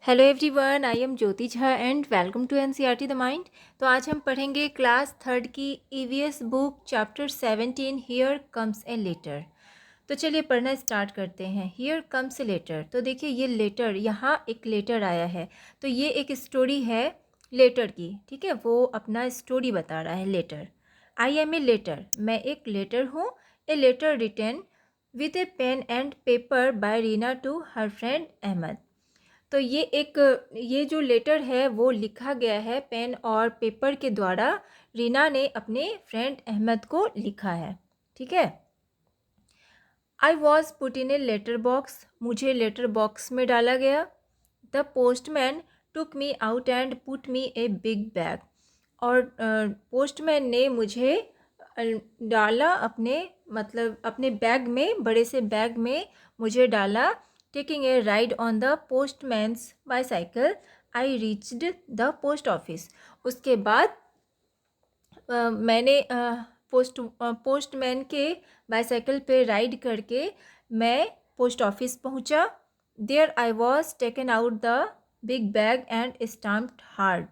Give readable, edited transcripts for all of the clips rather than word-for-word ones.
Hello everyone, I am Jyoti Jha and welcome to NCERT the mind. तो आज हम पढ़ेंगे क्लास थर्ड की EVS book chapter 17 here comes a letter. तो चलिए पढ़ना स्टार्ट करते हैं। Here comes a letter. तो देखिए ये लेटर, यहाँ एक लेटर आया है। तो ये एक स्टोरी है लेटर की, ठीक है। वो अपना स्टोरी बता रहा है letter. I am a letter, मैं एक लेटर हूँ। A letter written with a pen and paper by Reena to her friend Ahmad. तो ये जो लेटर है वो लिखा गया है पेन और पेपर के द्वारा। रीना ने अपने फ्रेंड अहमद को लिखा है, ठीक है। I was put in a letter box, मुझे लेटर बॉक्स में डाला गया। The postman took me out and put me a big bag. और पोस्टमैन ने मुझे डाला अपने बैग में, बड़े से बैग में मुझे डाला। Taking a ride on the postman's bicycle I reached the post office. उसके बाद मैंने पोस्टमैन के बाईसाइकिल पे राइड करके मैं पोस्ट ऑफिस पहुंचा। There I was taken out the big bag and stamped hard.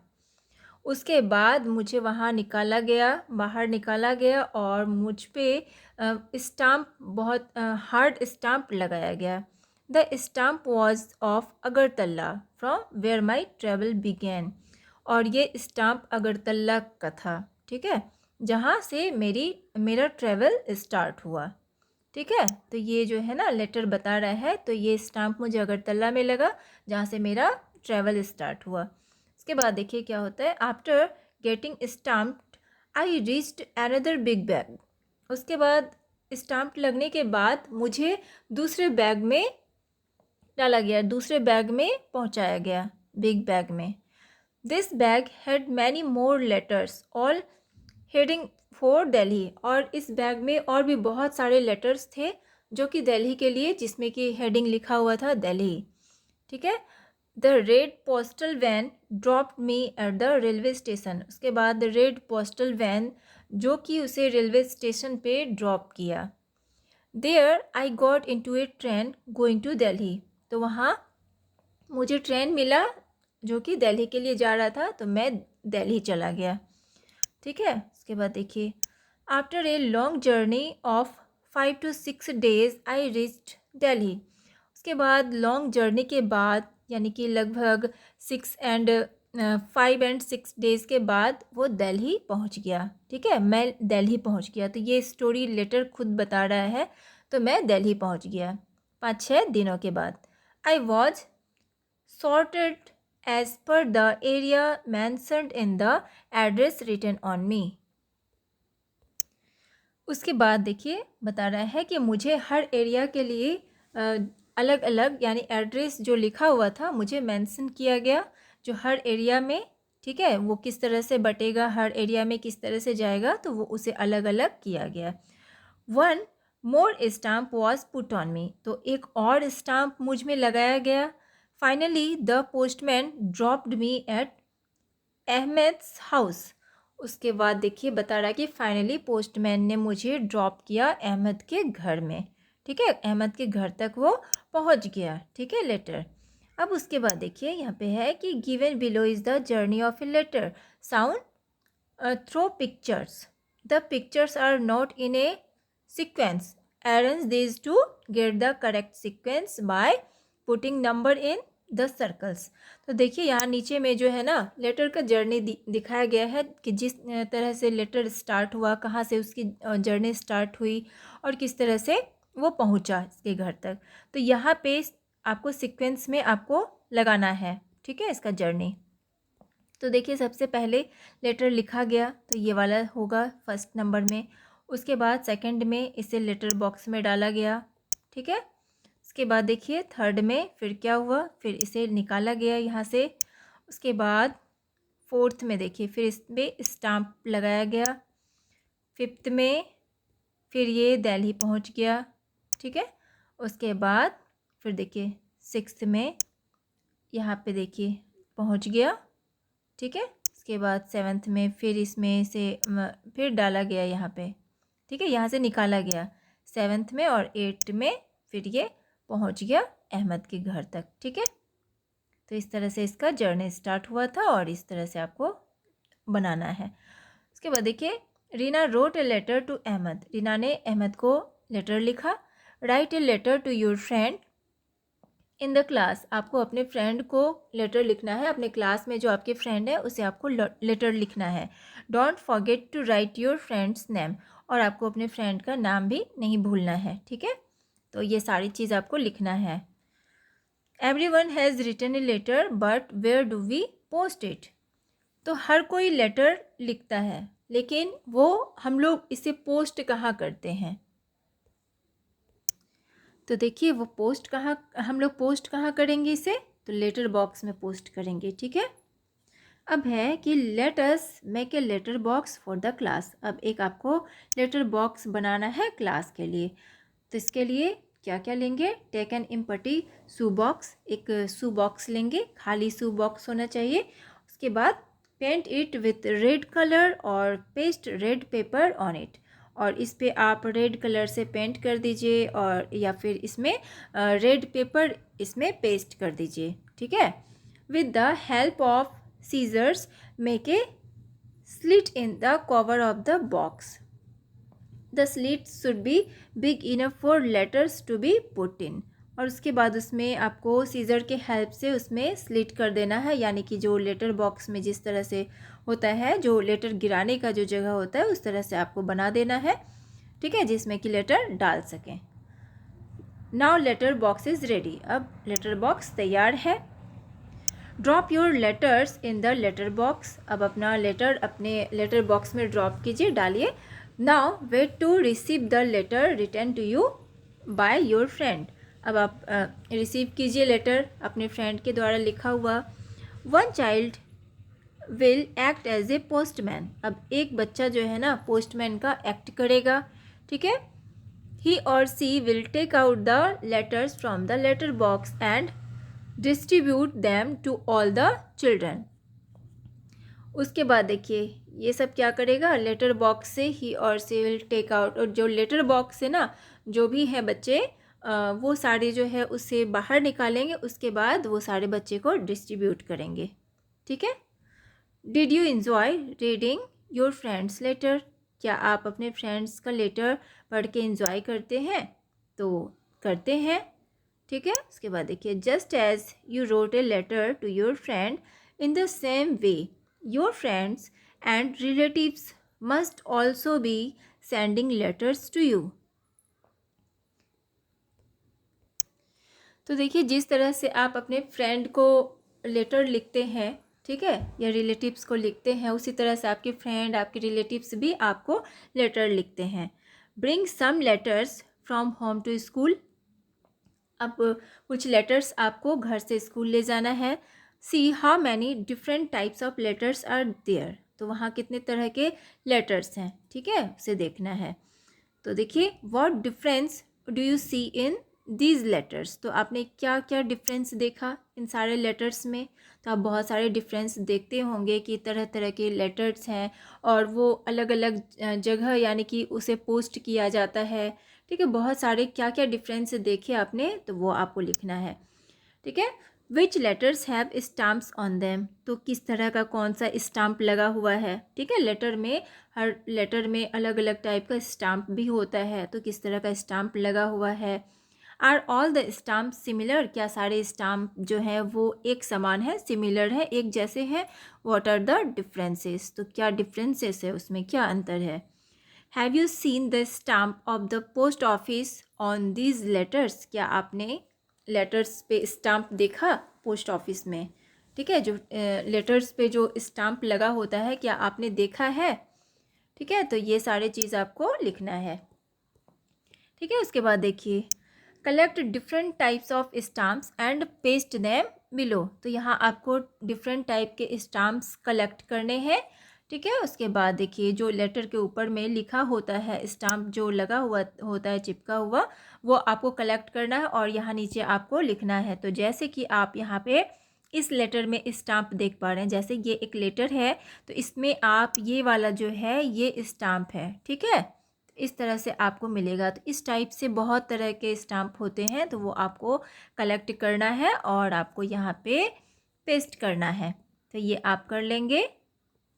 उसके बाद मुझे वहाँ निकाला गया, बाहर निकाला गया और मुझ पे स्टाम्प, बहुत हार्ड स्टाम्प लगाया गया। The stamp was of Agartala from where my travel began. और ये स्टाम्प अगरतला का था, ठीक है, जहाँ से मेरा ट्रेवल स्टार्ट हुआ, ठीक है। तो ये जो है ना लेटर बता रहा है, तो ये स्टाम्प मुझे अगरतला में लगा जहाँ से मेरा ट्रेवल स्टार्ट हुआ। उसके बाद देखिए क्या होता है। After getting stamped I reached another big bag. उसके बाद स्टाम्प लगने के बाद मुझे दूसरे बैग में डाला गया, दूसरे बैग में पहुंचाया गया, बिग बैग में। This bag had many more letters all heading for Delhi. और इस बैग में और भी बहुत सारे लेटर्स थे जो कि दिल्ली के लिए, जिसमें कि हेडिंग लिखा हुआ था दिल्ली, ठीक है। The red postal van dropped me at the railway station. उसके बाद द रेड पोस्टल वैन जो कि उसे रेलवे स्टेशन पे ड्रॉप किया। There I got into a train going to Delhi. तो वहाँ मुझे ट्रेन मिला जो कि दिल्ली के लिए जा रहा था, तो मैं दिल्ली चला गया, ठीक है। उसके बाद देखिए after a long journey of 5 to 6 days I reached Delhi. उसके बाद लॉन्ग जर्नी के बाद, यानी कि लगभग 5 and 6 days के बाद वो दिल्ली पहुंच गया, ठीक है। मैं दिल्ली पहुंच गया, तो ये स्टोरी लेटर खुद बता रहा है। तो मैं दिल्ली पहुंच गया 5-6 दिनों के बाद। I was sorted as per the area mentioned in the address written on me। उसके बाद देखिए बता रहा है कि मुझे हर एरिया के लिए अलग अलग, यानी एड्रेस जो लिखा हुआ था मुझे मेंशन किया गया, जो हर एरिया में, ठीक है, वो किस तरह से बटेगा, हर एरिया में किस तरह से जाएगा, तो वो उसे अलग अलग किया गया। One more stamp was put on me. तो एक और स्टाम्प मुझ में लगाया गया। Finally the postman dropped me at Ahmed's house. उसके बाद देखिए बता रहा है कि फाइनली पोस्टमैन ने मुझे ड्रॉप किया अहमद के घर में, ठीक है। अहमद के घर तक वो पहुंच गया, ठीक है, लेटर। अब उसके बाद देखिए यहाँ पे है कि given below is the journey of a letter sound through pictures. The pictures are not in a sequence, arrange these to get the correct sequence by putting number in the circles। तो देखिए यहाँ नीचे में जो है ना letter का journey दिखाया गया है कि जिस तरह से लेटर स्टार्ट हुआ, कहाँ से उसकी जर्नी स्टार्ट हुई और किस तरह से वो पहुँचा इसके घर तक। तो यहाँ पे आपको सीक्वेंस में आपको लगाना है, ठीक है, इसका जर्नी। तो देखिए सबसे पहले लेटर लिखा गया, तो ये वाला होगा फर्स्ट नंबर में। उसके बाद सेकंड में इसे लेटर बॉक्स में डाला गया, ठीक है। उसके बाद देखिए थर्ड में फिर क्या हुआ, फिर इसे निकाला गया यहाँ से। उसके बाद फोर्थ में देखिए फिर इस पर स्टाम्प लगाया गया। फिफ्थ में फिर ये दिल्ली पहुँच गया, ठीक है। उसके बाद फिर देखिए सिक्स्थ में यहाँ पे देखिए पहुँच गया, ठीक है। उसके बाद सेवन्थ में फिर इसमें से फिर डाला गया यहाँ पे, ठीक है, यहाँ से निकाला गया सेवन्थ में। और एट्थ में फिर ये पहुँच गया अहमद के घर तक, ठीक है। तो इस तरह से इसका जर्नी स्टार्ट हुआ था और इस तरह से आपको बनाना है। उसके बाद देखिए, Reena wrote a letter to Ahmad. Reena ने अहमद को लेटर लिखा। Write a letter to your friend in the class. आपको अपने फ्रेंड को लेटर लिखना है, अपने क्लास में जो आपके फ्रेंड है उसे आपको लेटर लिखना है। Don't forget to write your friend's name. और आपको अपने फ्रेंड का नाम भी नहीं भूलना है, ठीक है। तो ये सारी चीज़ आपको लिखना है। Everyone has written a letter but where do we post it. तो हर कोई लेटर लिखता है, लेकिन वो हम लोग इसे पोस्ट कहाँ करते हैं? तो देखिए, वो पोस्ट कहाँ, हम लोग पोस्ट कहाँ करेंगे इसे? तो लेटर बॉक्स में पोस्ट करेंगे, ठीक है। अब है कि let us make a letter box for the class. अब एक आपको लेटर बॉक्स बनाना है क्लास के लिए। तो इसके लिए क्या क्या लेंगे? Take an empty shoe box. एक शू बॉक्स लेंगे, खाली शू बॉक्स होना चाहिए। उसके बाद paint it with red colour और paste red paper on it. और इस पे आप रेड कलर से पेंट कर दीजिए और या फिर इसमें रेड पेपर इसमें पेस्ट कर दीजिए, ठीक है। With the help of scissors make a slit in the cover of the box. The slit should be big enough for letters to be put in. और उसके बाद उसमें आपको सीज़र के हेल्प से उसमें स्लिट कर देना है, यानी कि जो लेटर बॉक्स में जिस तरह से होता है, जो लेटर गिराने का जो जगह होता है उस तरह से आपको बना देना है, ठीक है, जिसमें कि लेटर डाल सकें। Now letter box is ready. अब लेटर बॉक्स तैयार है। Drop your letters in the letter box. अब अपना लेटर अपने लेटर बॉक्स में ड्रॉप कीजिए, डालिए। Now wait to receive the letter return to you by your friend. अब आप रिसीव कीजिए लेटर अपने फ्रेंड के द्वारा लिखा हुआ। One child will act as a postman. अब एक बच्चा जो है ना पोस्टमैन का एक्ट करेगा, ठीक है। ही और she will take out the letters from the letter box and distribute them to all the children. उसके बाद देखिए ये सब क्या करेगा, लेटर बॉक्स से ही और सी विल टेक आउट, और जो लेटर बॉक्स से ना जो भी है बच्चे वो सारे जो है उससे बाहर निकालेंगे। उसके बाद वो सारे बच्चे को डिस्ट्रीब्यूट करेंगे, ठीक है। Did you enjoy reading your friend's letter. क्या आप अपने फ्रेंड्स का लेटर पढ़ के इन्जॉय करते हैं? तो करते हैं, ठीक है। उसके बाद देखिए, just as you wrote a letter to your friend in the same way your friends and relatives must also be sending letters to you. तो देखिए, जिस तरह से आप अपने फ्रेंड को लेटर लिखते हैं, ठीक है, या रिलेटिव्स को लिखते हैं, उसी तरह से आपके फ्रेंड, आपके रिलेटिव्स भी आपको लेटर लिखते हैं। Bring some letters from home to school. अब कुछ लेटर्स आपको घर से स्कूल ले जाना है। See how many different types of letters are there. तो वहाँ कितने तरह के लेटर्स हैं, ठीक है, उसे देखना है। तो देखिए, what difference do you see in these letters. तो आपने क्या क्या डिफरेंस देखा इन सारे लेटर्स में? तो आप बहुत सारे डिफरेंस देखते होंगे कि तरह तरह के लेटर्स हैं और वो अलग अलग जगह यानी कि उसे पोस्ट किया जाता है, ठीक है। बहुत सारे क्या क्या डिफरेंस देखे आपने, तो वो आपको लिखना है, ठीक है। Which letters have stamps on them. तो किस तरह का कौन सा स्टाम्प लगा हुआ है, ठीक है। लेटर में हर लेटर में अलग अलग टाइप का स्टाम्प भी होता है, तो किस तरह का स्टाम्प लगा हुआ है। Are all the stamp similar. क्या सारे स्टाम्प जो हैं वो एक समान है, सिमिलर है, एक जैसे हैं। What are the differences. तो क्या डिफरेंसेस है, उसमें क्या अंतर है। Have you seen the stamp of the post office on these letters. क्या आपने लेटर्स पे स्टाम्प देखा पोस्ट ऑफिस में, ठीक है, जो लेटर्स पे जो स्टाम्प लगा होता है, क्या आपने देखा है, ठीक है। तो ये सारे चीज़ आपको लिखना है, ठीक है। उसके बाद देखिए, collect different types of stamps and paste them below. तो यहाँ आपको डिफरेंट टाइप के स्टाम्प्स कलेक्ट करने हैं, ठीक है। उसके बाद देखिए, जो लेटर के ऊपर में लिखा होता है, स्टाम्प जो लगा हुआ होता है, चिपका हुआ, वो आपको कलेक्ट करना है और यहाँ नीचे आपको लिखना है। तो जैसे कि आप यहाँ पे इस लेटर में स्टाम्प देख पा रहे हैं, जैसे ये एक लेटर है तो इसमें आप ये वाला जो है ये स्टाम्प है, ठीक है। इस तरह से आपको मिलेगा। तो इस टाइप से बहुत तरह के स्टाम्प होते हैं, तो वो आपको कलेक्ट करना है और आपको यहाँ पे पेस्ट करना है। तो ये आप कर लेंगे,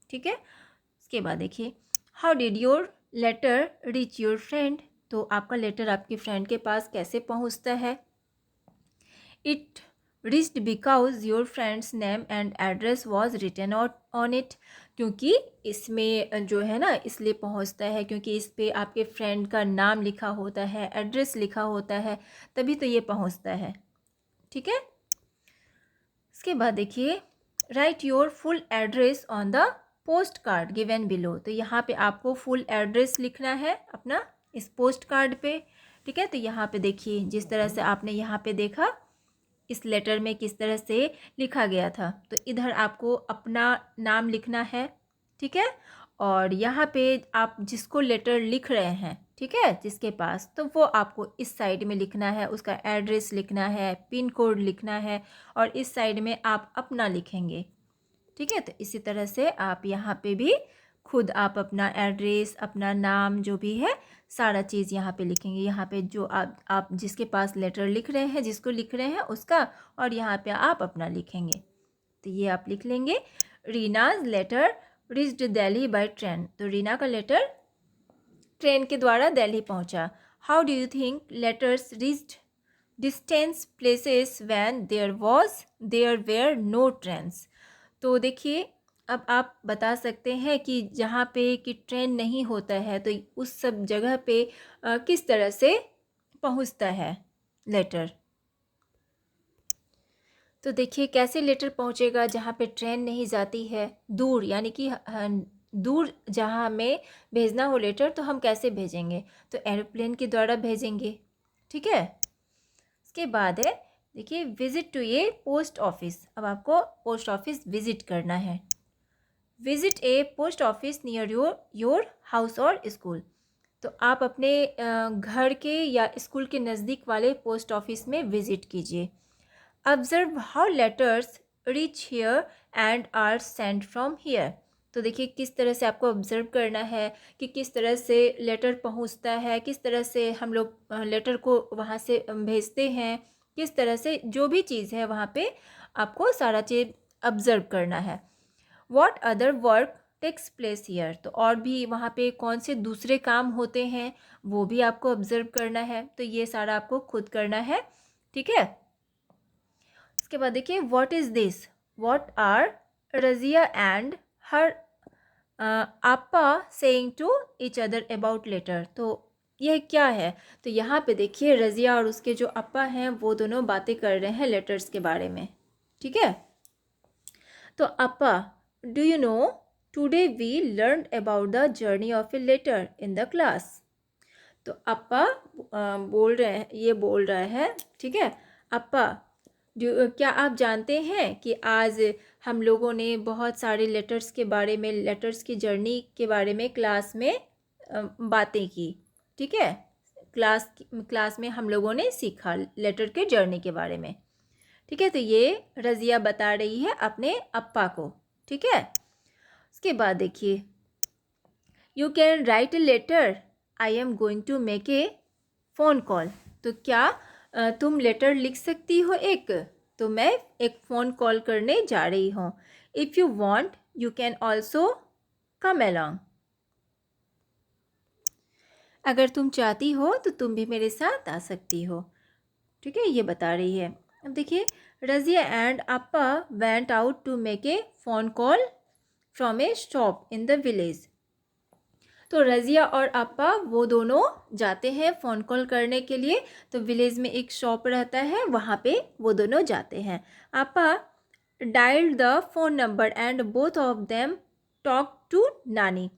ठीक है। उसके बाद देखिए, how did your letter reach your friend. तो आपका लेटर आपके फ्रेंड के पास कैसे पहुंचता है। It reached because your friend's name and address was written on it। क्योंकि इसमें जो है ना इसलिए पहुंचता है क्योंकि इस पे आपके फ्रेंड का नाम लिखा होता है, एड्रेस लिखा होता है, तभी तो ये पहुंचता है, ठीक है। इसके बाद देखिए, right your full address on the post card given below. तो यहाँ पे आपको फुल एड्रेस लिखना है अपना इस पोस्ट कार्ड पे, ठीक है। तो यहाँ पे देखिए, जिस तरह से आपने यहाँ पे देखा इस लेटर में किस तरह से लिखा गया था, तो इधर आपको अपना नाम लिखना है, ठीक है। और यहाँ पे आप जिसको लेटर लिख रहे हैं, ठीक है, जिसके पास, तो वो आपको इस साइड में लिखना है, उसका एड्रेस लिखना है, पिन कोड लिखना है, और इस साइड में आप अपना लिखेंगे, ठीक है। तो इसी तरह से आप यहाँ पे भी खुद आप अपना एड्रेस, अपना नाम, जो भी है सारा चीज़ यहाँ पे लिखेंगे। यहाँ पे जो आप जिसके पास लेटर लिख रहे हैं, जिसको लिख रहे हैं उसका, और यहाँ पे आप अपना लिखेंगे। तो ये आप लिख लेंगे, Reena's letter reached Delhi by train. तो रीना का लेटर ट्रेन के द्वारा दिल्ली पहुँचा। How do you think letters reached distance places when there were no trains. तो देखिए, अब आप बता सकते हैं कि जहाँ पे कि ट्रेन नहीं होता है तो उस सब जगह पे किस तरह से पहुँचता है लेटर। तो देखिए कैसे लेटर पहुँचेगा जहाँ पे ट्रेन नहीं जाती है, दूर, यानी कि दूर जहाँ हमें भेजना हो लेटर, तो हम कैसे भेजेंगे, तो एरोप्लेन के द्वारा भेजेंगे, ठीक है। उसके बाद है देखिए, visit to a post office. अब आपको पोस्ट ऑफिस विजिट करना है। Visit a post office near your house और स्कूल। तो आप अपने घर के या स्कूल के नज़दीक वाले पोस्ट ऑफिस में विजिट कीजिए। Observe how letters reach here and are send from here. तो देखिए किस तरह से आपको ऑब्जर्व करना है कि किस तरह से लेटर पहुंचता है, किस तरह से हम लोग लेटर को वहां से भेजते हैं, किस तरह से जो भी चीज़ है वहाँ पे आपको सारा चीज़ ऑब्जर्व करना है। What other work takes place here. तो और भी वहाँ पे कौन से दूसरे काम होते हैं वो भी आपको ऑब्जर्व करना है। तो ये सारा आपको खुद करना है, ठीक है। इसके बाद देखिए, what is this. What are Razia and her apa saying to each other about letter. तो यह क्या है। तो यहाँ पे देखिए, रज़िया और उसके जो अपा हैं वो दोनों बातें कर रहे हैं लेटर्स के बारे में, ठीक है। तो Appa, do you know today we learn about the journey of a letter in the class. तो अपा बोल रहा है, ठीक है। अपा, क्या आप जानते हैं कि आज हम लोगों ने बहुत सारे लेटर्स के बारे में, लेटर्स की जर्नी के बारे में क्लास में बातें की, ठीक है। क्लास में हम लोगों ने सीखा लेटर के जर्नी के बारे में, ठीक है। तो ये रज़िया बता रही है अपने अप्पा को, ठीक है। उसके बाद देखिए, you can write a letter, I am going to make a phone call. तो क्या तुम लेटर लिख सकती हो एक, तो मैं एक फ़ोन कॉल करने जा रही हूँ। If you want you can also come along. अगर तुम चाहती हो तो तुम भी मेरे साथ आ सकती हो, ठीक है, ये बता रही है। अब देखिए, Razia and Appa went out to make a phone call from a shop in the village. तो रज़िया और अप्पा वो दोनों जाते हैं फ़ोन कॉल करने के लिए। तो विलेज में एक शॉप रहता है, वहाँ पे वो दोनों जाते हैं। Appa dialled the phone number and both of them talk to Nani.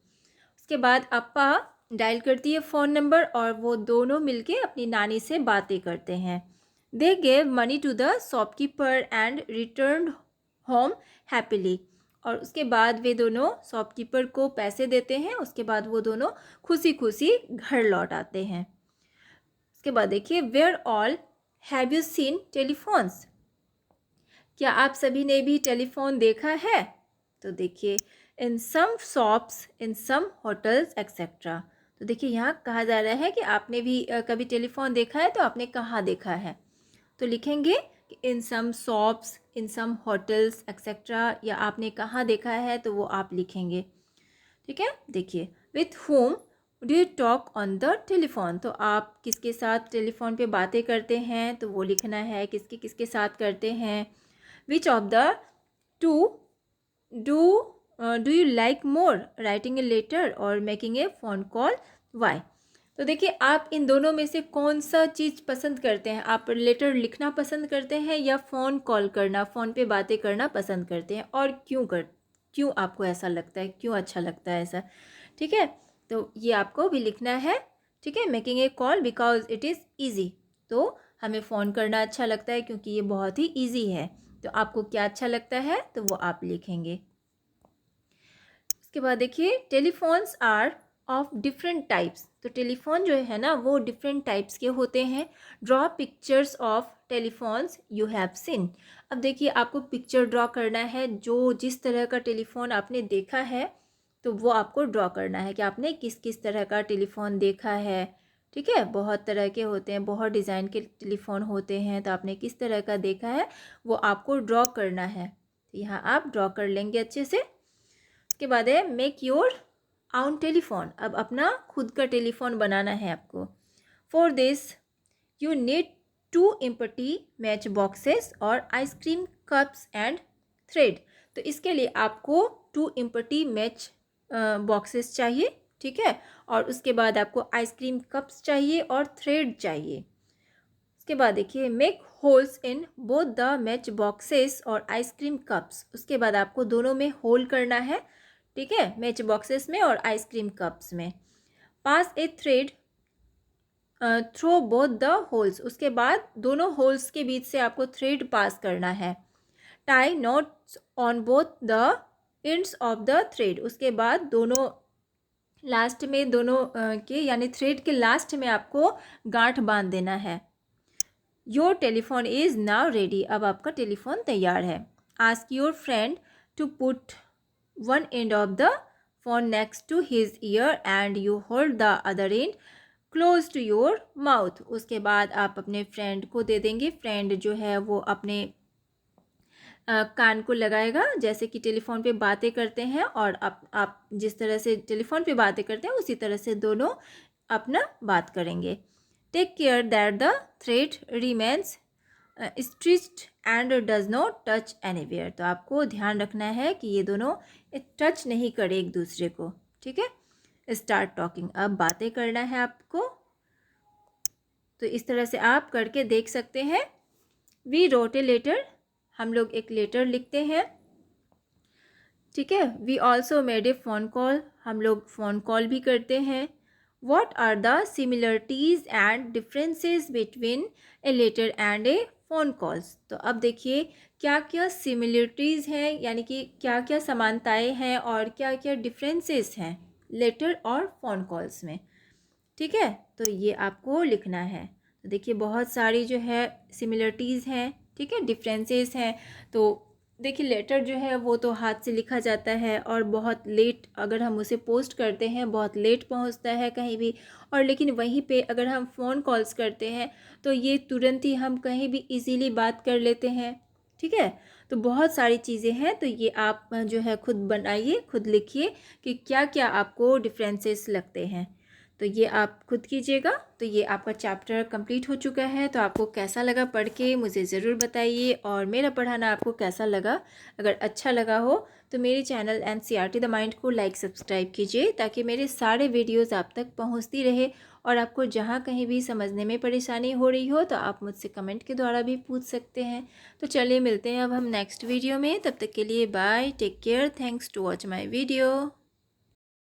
उसके बाद अप्पा डायल करती है फ़ोन नंबर और वो दोनों मिलके अपनी नानी से बातें करते हैं। They gave money to the shopkeeper and return home happily. और उसके बाद वे दोनों शॉपकीपर को पैसे देते हैं। उसके बाद वो दोनों खुशी खुशी घर लौट आते हैं। उसके बाद देखिए, where all have you seen telephones. क्या आप सभी ने भी टेलीफोन देखा है। तो देखिए, इन सम शॉप्स, इन सम होटल्स एक्सेट्रा। तो देखिए यहाँ कहा जा रहा है कि आपने भी कभी टेलीफोन देखा है, तो आपने कहाँ देखा है। तो लिखेंगे इन सम शॉप्स, इन सम होटल्स एक्सेट्रा, या आपने कहाँ देखा है तो वो आप लिखेंगे। ठीक है, देखिए with home do you talk on the telephone, तो आप किसके साथ टेलीफोन पे बातें करते हैं तो वो लिखना है, किसके किसके साथ करते हैं। Which of the two do do you like more, writing a letter और making a phone call, why. तो देखिए आप इन दोनों में से कौन सा चीज़ पसंद करते हैं, आप लेटर लिखना पसंद करते हैं या फ़ोन कॉल करना, फ़ोन पे बातें करना पसंद करते हैं, और क्यों आपको ऐसा लगता है, क्यों अच्छा लगता है ऐसा। ठीक है, तो ये आपको भी लिखना है। ठीक है, making a call because it is easy, तो हमें फ़ोन करना अच्छा लगता है क्योंकि ये बहुत ही ईजी है। तो आपको क्या अच्छा लगता है तो वो आप लिखेंगे। उसके बाद देखिए telephones are of different types, तो टेलीफोन जो है ना वो डिफरेंट टाइप्स के होते हैं। Draw pictures of telephones you have seen, अब देखिए आपको पिक्चर ड्रॉ करना है, जो जिस तरह का टेलीफोन आपने देखा है तो वो आपको ड्रॉ करना है कि आपने किस किस तरह का टेलीफोन देखा है। ठीक है, बहुत तरह के होते हैं, बहुत डिज़ाइन के टेलीफोन होते हैं, तो आपने किस तरह का देखा है वो आपको ड्रॉ करना है। तो यहाँ आप ड्रॉ कर लेंगे अच्छे से। उसके बाद है मेक योर आउन टेलीफोन, अब अपना खुद का टेलीफोन बनाना है आपको। For this you need 2 empty match boxes और आइसक्रीम कप्स एंड थ्रेड, तो इसके लिए आपको 2 एम्प्टी मैच बॉक्सेस चाहिए। ठीक है, और उसके बाद आपको आइसक्रीम कप्स चाहिए और थ्रेड चाहिए। उसके बाद देखिए make holes in both the match boxes और आइसक्रीम कप्स, उसके बाद आपको दोनों में होल करना है। ठीक है, मैच बॉक्सेस में और आइसक्रीम कप्स में। Pass a thread through both the holes, उसके बाद दोनों होल्स के बीच से आपको थ्रेड पास करना है। Tie knots on both the ends of the thread, उसके बाद दोनों लास्ट में दोनों के यानी थ्रेड के लास्ट में आपको गांठ बांध देना है। Your telephone is now ready, अब आपका टेलीफोन तैयार है। Ask your friend to put one end of the phone next to his ear and you hold the other end close to your mouth, उसके बाद आप अपने फ्रेंड को दे देंगे, फ्रेंड जो है वो अपने कान को लगाएगा जैसे कि टेलीफोन पे बातें करते हैं, और आप जिस तरह से टेलीफोन पे बातें करते हैं उसी तरह से दोनों अपना बात करेंगे। Take care that the thread remains stretched and does not touch anywhere, तो आपको ध्यान रखना है कि ये दोनों टच नहीं करे एक दूसरे को। ठीक है, स्टार्ट टॉकिंग, अब बातें करना है आपको, तो इस तरह से आप करके देख सकते हैं। वी रोट ए लेटर, हम लोग एक लेटर लिखते हैं। ठीक है, we also made a phone call, हम लोग फ़ोन कॉल भी करते हैं। What are the similarities and differences between a letter and a phone calls, तो अब देखिए क्या क्या सिमिलरिटीज़ हैं, यानी कि क्या क्या समानताएं हैं और क्या क्या डिफरेंसेस हैं लेटर और फ़ोन कॉल्स में। ठीक है, तो ये आपको लिखना है। तो देखिए बहुत सारी जो है सिमिलरिटीज़ हैं, ठीक है, डिफरेंसेस हैं। तो देखिए लेटर जो है वो तो हाथ से लिखा जाता है और बहुत लेट अगर हम उसे पोस्ट करते हैं बहुत लेट पहुंचता है कहीं भी, और लेकिन वहीं पे अगर हम फ़ोन कॉल्स करते हैं तो ये तुरंत ही हम कहीं भी इजीली बात कर लेते हैं। ठीक है, तो बहुत सारी चीज़ें हैं, तो ये आप जो है खुद बनाइए, खुद लिखिए कि क्या क्या आपको डिफरेंसेस लगते हैं, तो ये आप खुद कीजिएगा। तो ये आपका चैप्टर कंप्लीट हो चुका है। तो आपको कैसा लगा पढ़ के मुझे ज़रूर बताइए, और मेरा पढ़ाना आपको कैसा लगा। अगर अच्छा लगा हो तो मेरे चैनल NCERT द माइंड को लाइक सब्सक्राइब कीजिए ताकि मेरे सारे वीडियोज़ आप तक पहुँचती रहे, और आपको जहाँ कहीं भी समझने में परेशानी हो रही हो तो आप मुझसे कमेंट के द्वारा भी पूछ सकते हैं। तो चलिए मिलते हैं अब हम नेक्स्ट वीडियो में, तब तक के लिए bye, take care, thanks to watch my video.